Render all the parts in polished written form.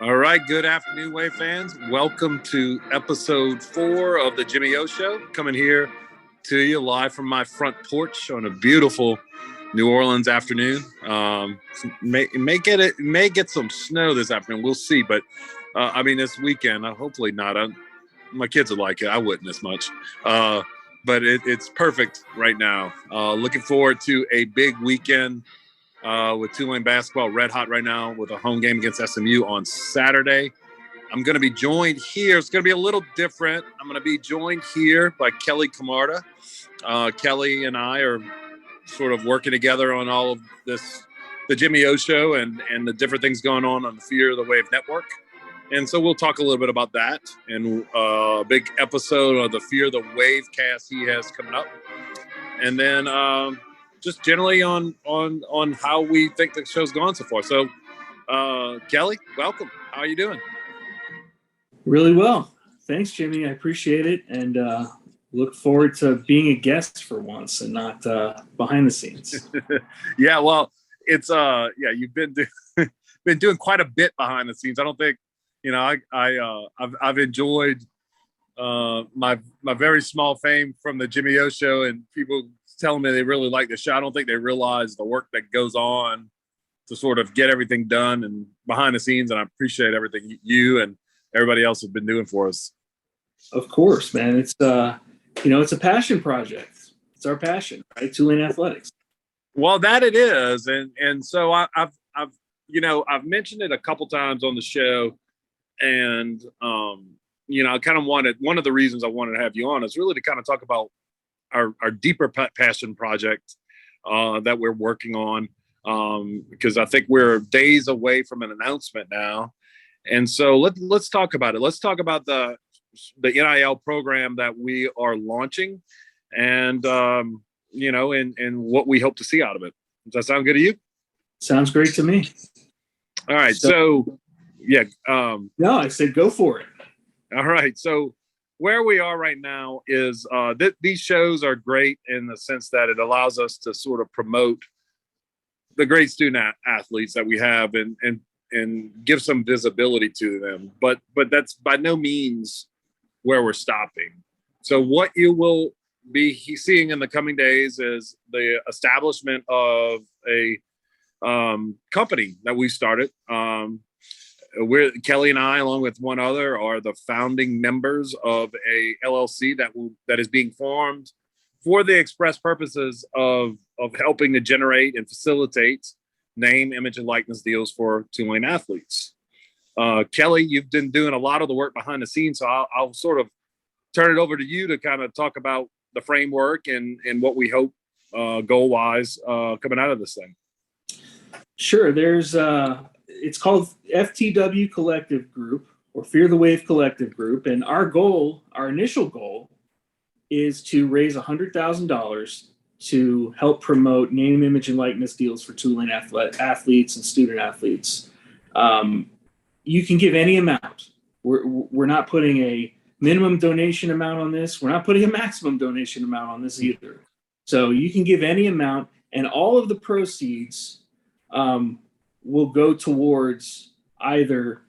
All right, good afternoon, Wave fans. Welcome to episode 4 of the Jimmy O Show. Coming here to you live from my front porch on a beautiful New Orleans afternoon. May get some snow this afternoon. We'll see, but this weekend, hopefully not. My kids would like it. I wouldn't as much, but it's perfect right now. Looking forward to a big weekend. With Tulane basketball red hot right now with a home game against SMU on Saturday. I'm going to be joined here. It's going to be a little different. I'm going to be joined here by Kelly Comarda. Kelly and I are sort of working together on all of this, the Jimmy O Show and the different things going on the Fear the Wave network. And so we'll talk a little bit about that and a big episode of the Fear the Wave cast he has coming up. And then just generally on how we think the show's gone so far. So, Kelly, welcome. How are you doing? Really well. Thanks, Jimmy. I appreciate it. And look forward to being a guest for once and not behind the scenes. Yeah, well, it's you've been doing quite a bit behind the scenes. I don't think, I've enjoyed my very small fame from the Jimmy O Show, and people telling me they really like the show. I don't think they realize the work that goes on to sort of get everything done and behind the scenes. And I appreciate everything you and everybody else have been doing for us. Of course, man. It's it's a passion project. It's our passion, right? Tulane Athletics. Well, that it is, and so I've mentioned it a couple times on the show, and I kind of wanted, one of the reasons I wanted to have you on is really to kind of talk about our deeper passion project that we're working on, because I think we're days away from an announcement now. And so let's talk about it. Let's talk about the NIL program that we are launching and, and what we hope to see out of it. Does that sound good to you? Sounds great to me. All right. So yeah. No, I said go for it. All right. So where we are right now is these shows are great in the sense that it allows us to sort of promote the great student athletes that we have and give some visibility to them. But that's by no means where we're stopping. So what you will be seeing in the coming days is the establishment of a company that we started. Kelly and I, along with one other, are the founding members of a LLC that is being formed for the express purposes of helping to generate and facilitate name, image, and likeness deals for Tulane athletes. Kelly, you've been doing a lot of the work behind the scenes, so I'll sort of turn it over to you to kind of talk about the framework and what we hope goal-wise coming out of this thing. Sure. There's it's called FTW Collective Group, or Fear the Wave Collective Group. And our initial goal is to raise $100,000 to help promote name, image, and likeness deals for Tulane athletes and student athletes. You can give any amount. We're not putting a minimum donation amount on this. We're not putting a maximum donation amount on this either. So you can give any amount, and all of the proceeds will go towards either,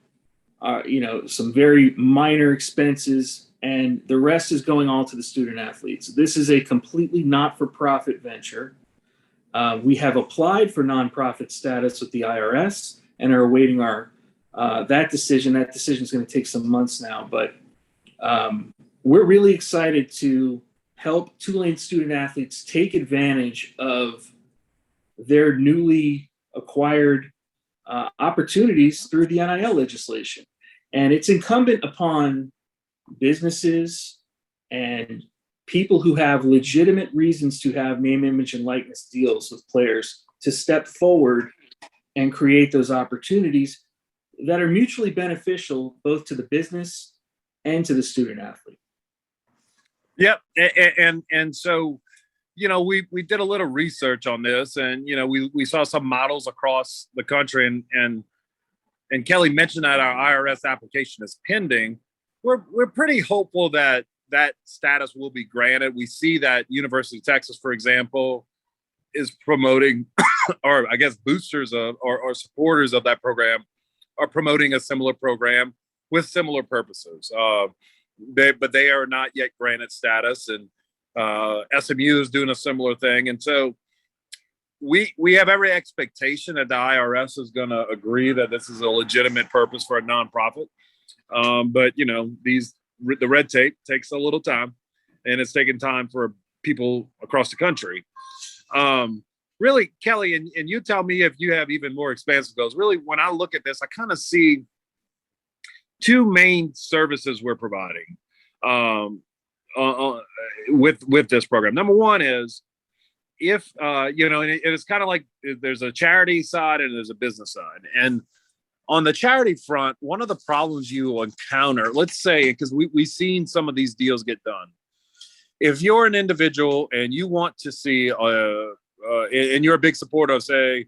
some very minor expenses, and the rest is going all to the student athletes. This is a completely not-for-profit venture. We have applied for nonprofit status with the IRS and are awaiting that decision. That decision is going to take some months now, but we're really excited to help Tulane student athletes take advantage of their newly acquired opportunities through the NIL legislation. And it's incumbent upon businesses and people who have legitimate reasons to have name, image, and likeness deals with players to step forward and create those opportunities that are mutually beneficial both to the business and to the student athlete. Yep. And so, we did a little research on this, and, we saw some models across the country, and Kelly mentioned that our IRS application is pending. We're pretty hopeful that status will be granted. We see that University of Texas, for example, is promoting, or I guess boosters of, or supporters of that program are promoting a similar program with similar purposes. But they are not yet granted status, and SMU is doing a similar thing. And so we have every expectation that the IRS is going to agree that this is a legitimate purpose for a nonprofit. But the red tape takes a little time, and it's taking time for people across the country. Really, Kelly, and you tell me if you have even more expansive goals. Really, when I look at this, I kind of see two main services we're providing with this program. Number one is if it's kind of like there's a charity side and there's a business side. And on the charity front, one of the problems you will encounter, let's say, because we've seen some of these deals get done. If you're an individual and you want to see, and you're a big supporter of, say,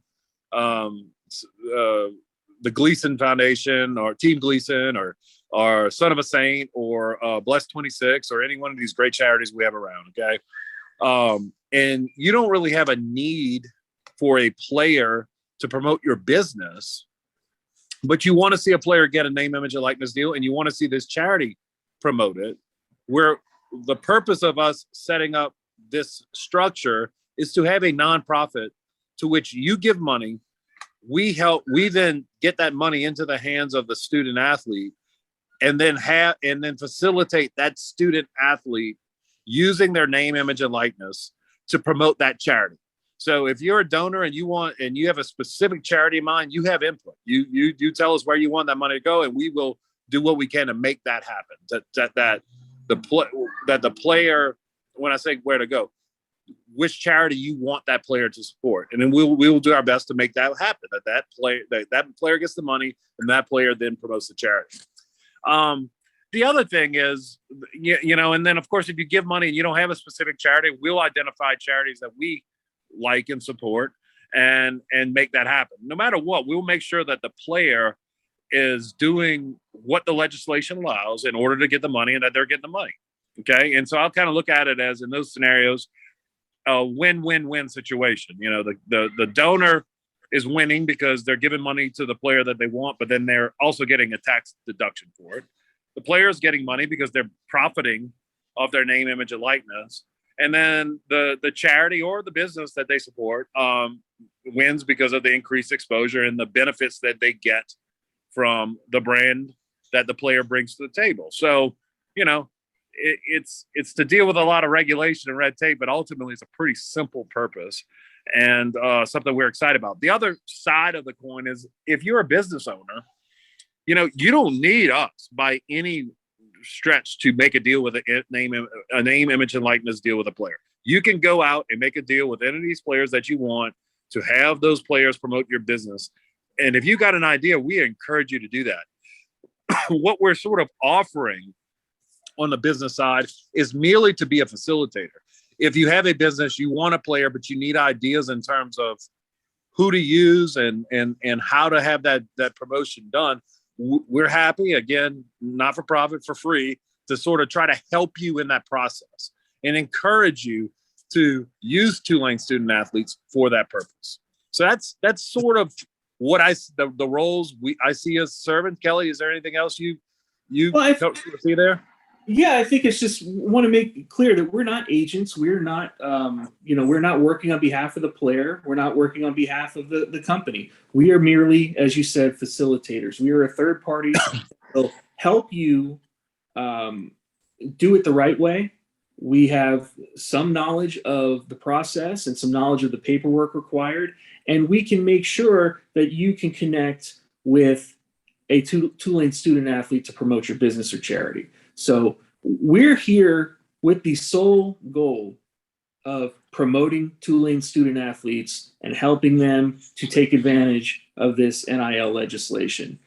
the Gleason Foundation or Team Gleason or Son of a Saint or Bless 26 or any one of these great charities we have around, okay? And you don't really have a need for a player to promote your business, but you want to see a player get a name, image, and likeness deal, and you want to see this charity promote it, where the purpose of us setting up this structure is to have a nonprofit to which you give money. We then get that money into the hands of the student athlete and then facilitate that student athlete using their name, image, and likeness to promote that charity. So if you're a donor and you have a specific charity in mind, you have input. You tell us where you want that money to go, and we will do what we can to make that happen. That the player, when I say where to go, which charity you want that player to support, and then we will do our best to make that happen. That player gets the money, and that player then promotes the charity. The other thing is, and then of course, if you give money and you don't have a specific charity, we'll identify charities that we like and support, and make that happen. No matter what, we'll make sure that the player is doing what the legislation allows in order to get the money, and that they're getting the money. Okay, and so I'll kind of look at it as, in those scenarios, a win-win-win situation. The donor is winning because they're giving money to the player that they want, but then they're also getting a tax deduction for it. The player is getting money because they're profiting off their name, image, and likeness. And then the charity or the business that they support wins because of the increased exposure and the benefits that they get from the brand that the player brings to the table. So, it's to deal with a lot of regulation and red tape, but ultimately it's a pretty simple purpose and something we're excited about. The other side of the coin is, if you're a business owner, you don't need us by any stretch to make a deal with a name, image, and likeness deal with a player. You can go out and make a deal with any of these players that you want to have those players promote your business. And if you got an idea, we encourage you to do that. What we're sort of offering on the business side is merely to be a facilitator. If you have a business, you want a player, but you need ideas in terms of who to use and how to have that promotion done, we're happy, again, not for profit, for free, to sort of try to help you in that process and encourage you to use Tulane Student-Athletes for that purpose. So that's sort of what the roles I see us serving. Kelly, is there anything else you see there? Yeah, I think it's just want to make it clear that we're not agents. We're not, we're not working on behalf of the player. We're not working on behalf of the company. We are merely, as you said, facilitators. We are a third party that will help you do it the right way. We have some knowledge of the process and some knowledge of the paperwork required, and we can make sure that you can connect with a Tulane student-athlete to promote your business or charity. So we're here with the sole goal of promoting Tulane student-athletes and helping them to take advantage of this NIL legislation.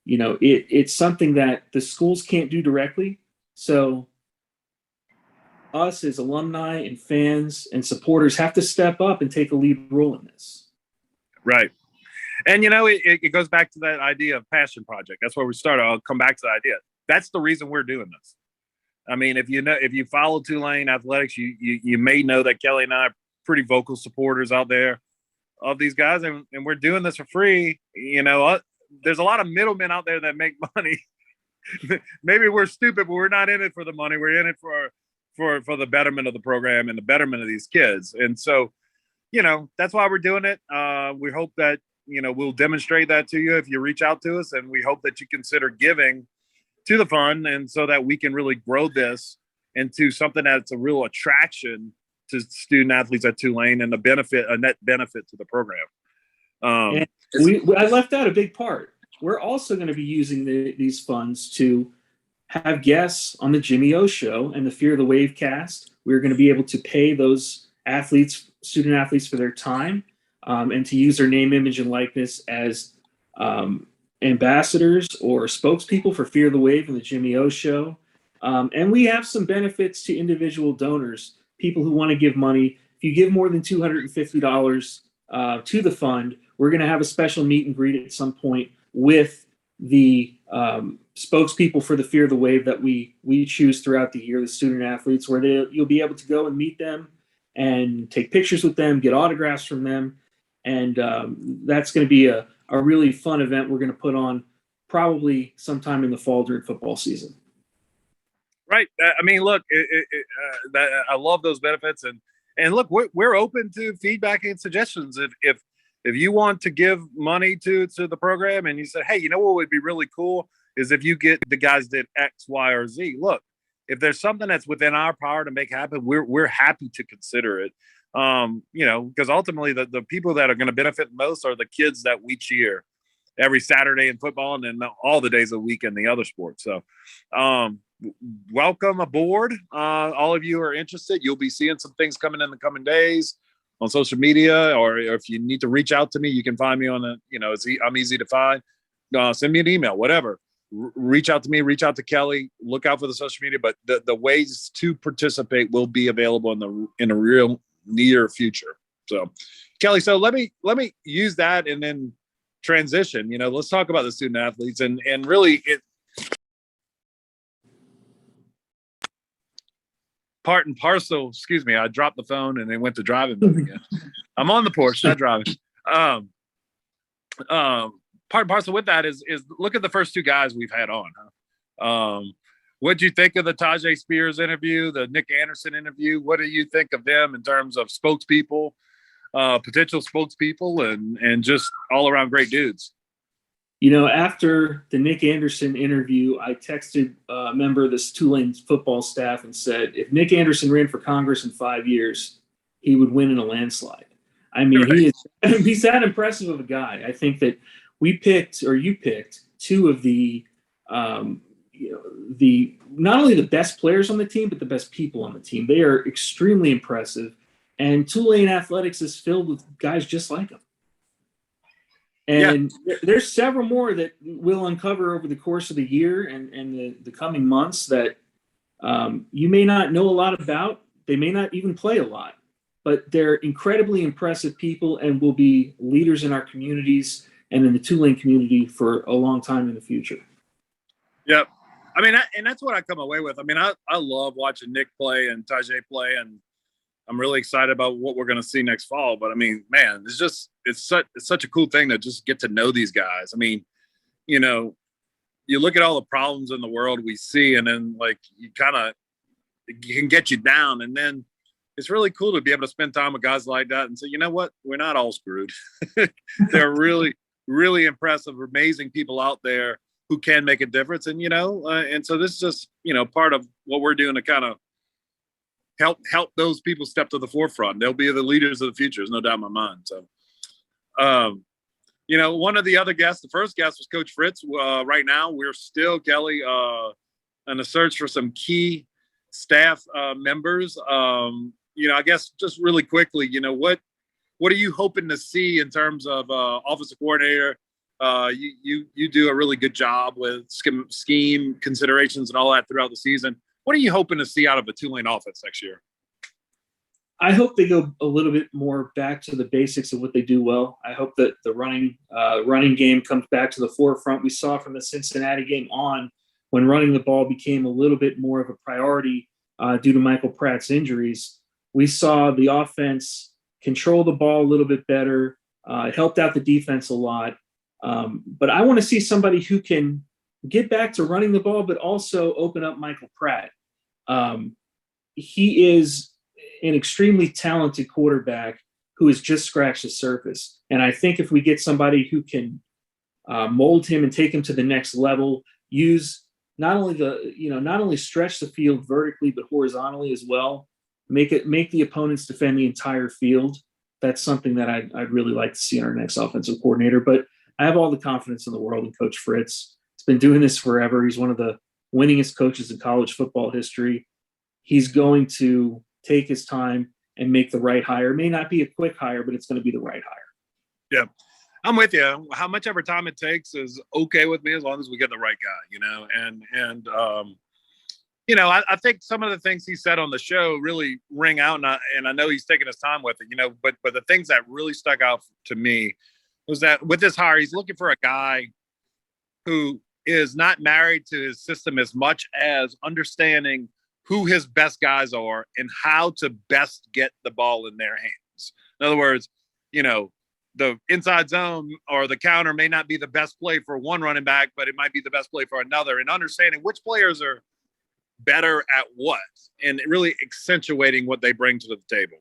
It's something that the schools can't do directly. So us as alumni and fans and supporters have to step up and take a lead role in this. Right. And, it goes back to that idea of passion project. That's where we started. I'll come back to the idea. That's the reason we're doing this. I mean, if you follow Tulane athletics, you may know that Kelly and I are pretty vocal supporters out there of these guys, and we're doing this for free. there's a lot of middlemen out there that make money. Maybe we're stupid, but we're not in it for the money. We're in it for the betterment of the program and the betterment of these kids. And so, that's why we're doing it. We hope that, we'll demonstrate that to you if you reach out to us, and we hope that you consider giving to the fund, and so that we can really grow this into something that's a real attraction to student athletes at Tulane and a net benefit to the program. I left out a big part. We're also going to be using these funds to have guests on the Jimmy O Show and the Fear the Wave cast. We're going to be able to pay those student athletes for their time, and to use their name, image, and likeness as ambassadors or spokespeople for Fear the Wave and the Jimmy O Show. And we have some benefits to individual donors, people who want to give money. If you give more than $250 to the fund, we're going to have a special meet and greet at some point with the spokespeople for the Fear the Wave that we choose throughout the year, the student athletes, where you'll be able to go and meet them and take pictures with them, get autographs from them. And that's going to be a really fun event we're going to put on probably sometime in the fall during football season. Right. I mean, look, I love those benefits, and look, we're open to feedback and suggestions. If you want to give money to the program, and you say, hey, what would be really cool is if you get the guys did X, Y, or Z. Look, if there's something that's within our power to make happen, we're happy to consider it. Because ultimately the people that are going to benefit most are the kids that we cheer every Saturday in football, and then all the days of the week in the other sports. So, welcome aboard. All of you who are interested. You'll be seeing some things coming in the coming days on social media, or if you need to reach out to me, you can find me on I'm easy to find. Send me an email, whatever. Reach out to me, reach out to Kelly, look out for the social media, but the ways to participate will be available in a real near future. So, Kelly, so let me use that and then transition. Let's talk about the student athletes and really part and parcel. Excuse me, I dropped the phone and then went to driving mode again. I'm on the porch, not driving. Part and parcel with that is look at the first two guys we've had on. What do you think of the Tajay Spears interview, the Nick Anderson interview? What do you think of them in terms of spokespeople, potential spokespeople, and just all around great dudes? After the Nick Anderson interview, I texted a member of this Tulane football staff and said, if Nick Anderson ran for Congress in 5 years, he would win in a landslide. I mean, right. He's that impressive of a guy. I think that you picked two of the not only the best players on the team, but the best people on the team. They are extremely impressive, and Tulane athletics is filled with guys just like them. And there's several more that we'll uncover over the course of the year and the coming months that you may not know a lot about. They may not even play a lot, but they're incredibly impressive people and will be leaders in our communities and in the Tulane community for a long time in the future. Yep. I mean, and that's what I come away with. I mean, I love watching Nick play and Tajay play, and I'm really excited about what we're going to see next fall. But I mean, man, it's such a cool thing to just get to know these guys. I mean, you look at all the problems in the world we see, and then it can get you down. And then it's really cool to be able to spend time with guys like that and say, you know what, we're not all screwed. They're really, really impressive, amazing people out there who can make a difference. And, and so this is just, part of what we're doing to kind of help those people step to the forefront. They'll be the leaders of the future. There's no doubt in my mind. So, one of the other guests, the first guest was Coach Fritz. Right now we're still, Kelly, in a search for some key staff members. I guess just really quickly, what are you hoping to see in terms of offensive coordinator? You do a really good job with scheme considerations and all that throughout the season. What are you hoping to see out of a Tulane offense next year? I hope they go a little bit more back to the basics of what they do well. I hope that the running game comes back to the forefront. We saw from the Cincinnati game on when running the ball became a little bit more of a priority due to Michael Pratt's injuries. We saw the offense control the ball a little bit better. It helped out the defense a lot. But I want to see somebody who can get back to running the ball, but also open up Michael Pratt. He is an extremely talented quarterback who has just scratched the surface. And I think if we get somebody who can mold him and take him to the next level, use not only stretch the field vertically, but horizontally as well, make the opponents defend the entire field. That's something that I'd really like to see in our next offensive coordinator. But I have all the confidence in the world in Coach Fritz. He's been doing this forever. He's one of the winningest coaches in college football history. He's going to take his time and make the right hire. It may not be a quick hire, but it's going to be the right hire. Yeah, I'm with you. How much ever time it takes is okay with me as long as we get the right guy, I think some of the things he said on the show really ring out, and I know he's taking his time with it, but the things that really stuck out to me was that with this hire, he's looking for a guy who is not married to his system as much as understanding who his best guys are and how to best get the ball in their hands. In other words, the inside zone or the counter may not be the best play for one running back, but it might be the best play for another, and understanding which players are better at what and really accentuating what they bring to the table,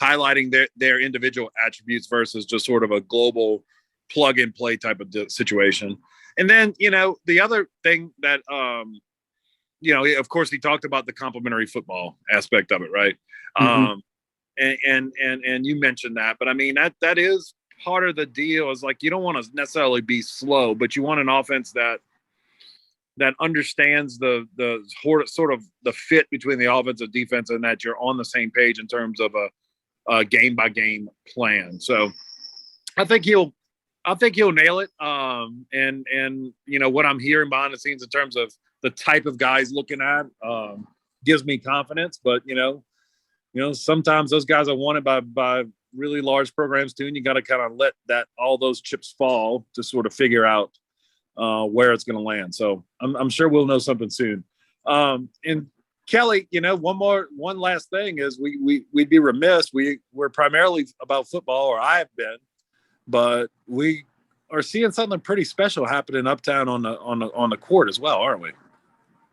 highlighting their individual attributes versus just sort of a global plug and play type of situation. And then, the other thing that, of course, he talked about the complementary football aspect of it, right? Mm-hmm. And you mentioned that, but I mean, that is part of the deal. Is like, you don't want to necessarily be slow, but you want an offense that understands the sort of the fit between the offense and defense, and that you're on the same page in terms of a game by game plan. So I think he'll nail it. And what I'm hearing behind the scenes in terms of the type of guys looking at gives me confidence. But sometimes those guys are wanted by really large programs too, and you got to kind of let all those chips fall to sort of figure out where it's going to land. So I'm sure we'll know something soon. And Kelly, one last thing is we'd be remiss. We're primarily about football, or I have been, but we are seeing something pretty special happening uptown on the court as well, aren't we?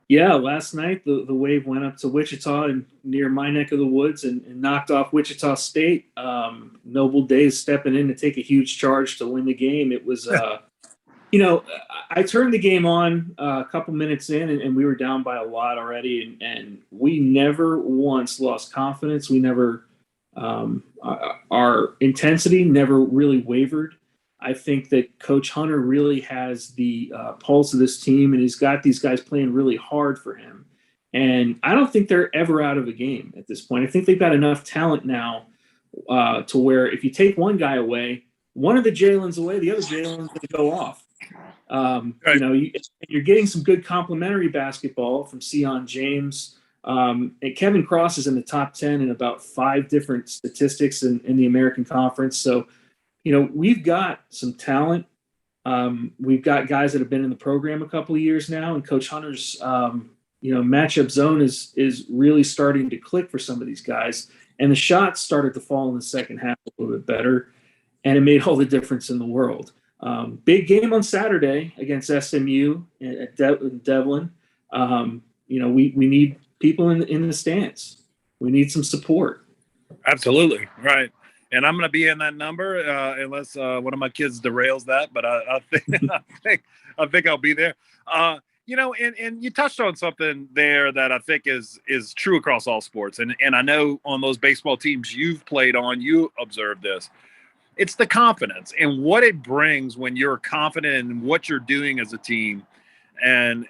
Yeah, last night the Wave went up to Wichita and near my neck of the woods and knocked off Wichita State. Noble Days stepping in to take a huge charge to win the game. It was I turned the game on a couple minutes in, and we were down by a lot already, and we never once lost confidence. We never our intensity never really wavered. I think that Coach Hunter really has the pulse of this team, and he's got these guys playing really hard for him. And I don't think they're ever out of a game at this point. I think they've got enough talent now to where if you take one guy away, one of the Jalen's away, the other Jalen's going to go off. Right. You're getting some good complementary basketball from Sion James. And Kevin Cross is in the top 10 in about 5 different statistics in the American Conference. So, we've got some talent. We've got guys that have been in the program a couple of years now, and Coach Hunter's, matchup zone is really starting to click for some of these guys. And the shots started to fall in the second half a little bit better, and it made all the difference in the world. Big game on Saturday against SMU at Devlin. We need people in the stands. We need some support. Absolutely. Right. And I'm going to be in that number unless one of my kids derails that. But I think I'll be there. And you touched on something there that I think is true across all sports. And I know on those baseball teams you've played on, you observed this. It's the confidence and what it brings when you're confident in what you're doing as a team, and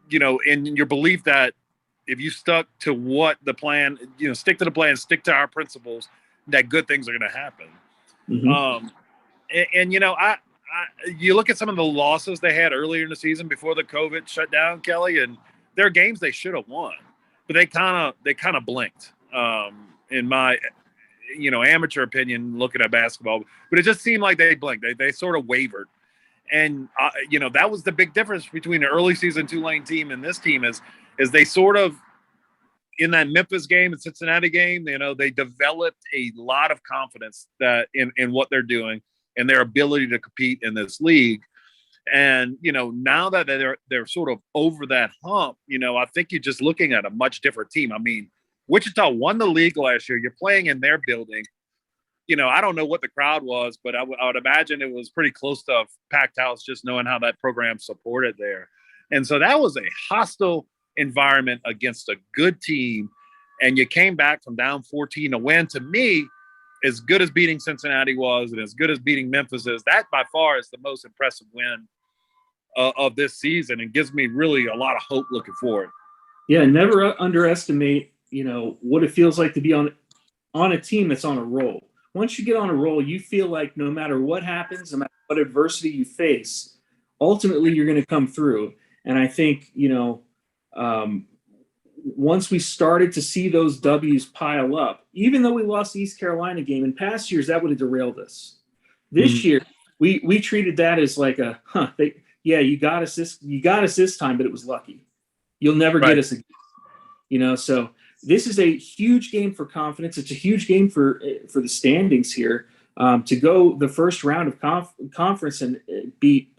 your belief that if you stuck to what the plan, stick to the plan, stick to our principles, that good things are going to happen. Mm-hmm. You look at some of the losses they had earlier in the season before the COVID shut down, Kelly, and there are games they should have won, but they kind of blinked. In my amateur opinion, looking at basketball, but it just seemed like they blinked. They sort of wavered. And, that was the big difference between the early season Tulane team and this team is they sort of, in that Memphis game and Cincinnati game, they developed a lot of confidence that in what they're doing. and their ability to compete in this league. And, now that they're sort of over that hump, I think you're just looking at a much different team. I mean, Wichita won the league last year. You're playing in their building. I don't know what the crowd was, but I would imagine it was pretty close to a packed house, just knowing how that program supported there. And so that was a hostile environment against a good team. And you came back from down 14 to win. To me, as good as beating Cincinnati was and as good as beating Memphis is, that by far is the most impressive win of this season, and gives me really a lot of hope looking forward. Yeah, never underestimate, what it feels like to be on a team that's on a roll. Once you get on a roll, you feel like no matter what happens, no matter what adversity you face, ultimately you're going to come through. And I think, once we started to see those W's pile up, even though we lost the East Carolina game in past years, that would have derailed us. This year, we treated that as like you got us this time, but it was lucky. You'll never get us again. So this is a huge game for confidence. It's a huge game for the standings here. To go the first round of conference and beat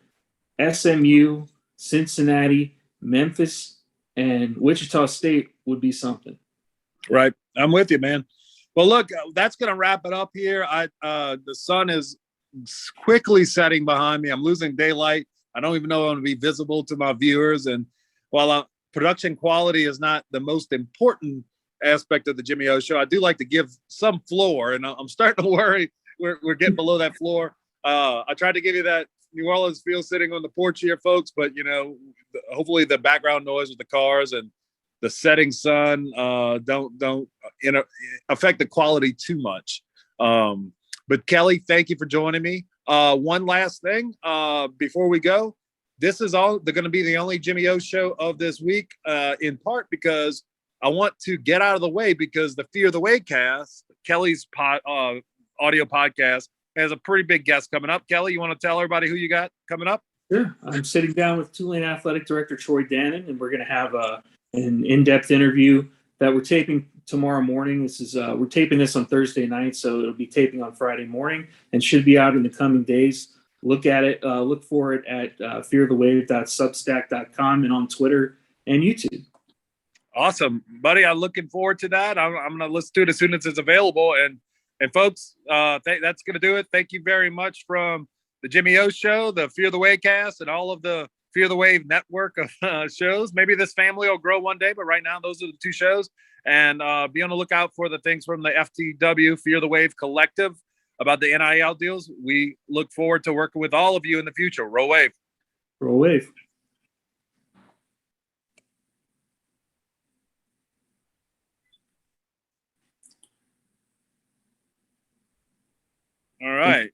SMU, Cincinnati, Memphis, and Wichita State would be something. Right. I'm with you, man. Well, look, that's going to wrap it up here. The sun is quickly setting behind me. I'm losing daylight. I don't even know if I'm going to be visible to my viewers. And while production quality is not the most important aspect of the Jimmy O Show, I do like to give some floor, and I'm starting to worry we're getting below that floor. I tried to give you that New Orleans feel sitting on the porch here, folks, but hopefully the background noise with the cars and the setting sun don't affect the quality too much. But Kelly, thank you for joining me. One last thing before we go. This is they're going to be the only Jimmy O Show of this week, in part because I want to get out of the way, because the Fear the Way cast, Kelly's audio podcast, has a pretty big guest coming up. Kelly, you want to tell everybody who you got coming up? Sure. I'm sitting down with Tulane Athletic Director Troy Dannon, and we're going to have an in-depth interview that we're taping tomorrow morning. We're taping this on Thursday night, so it'll be taping on Friday morning and should be out in the coming days. Look at it. Look for it at fearthewave.substack.com and on Twitter and YouTube. Awesome, buddy. I'm looking forward to that. I'm going to listen to it as soon as it's available. And folks, that's going to do it. Thank you very much from the Jimmy O Show, the Fear the Way cast, and all of the Fear the Wave network of shows. Maybe this family will grow one day, but right now those are the two shows. And be on the lookout for the things from the FTW Fear the Wave Collective about the NIL deals. We look forward to working with all of you in the future. Roll Wave. Roll Wave. All right.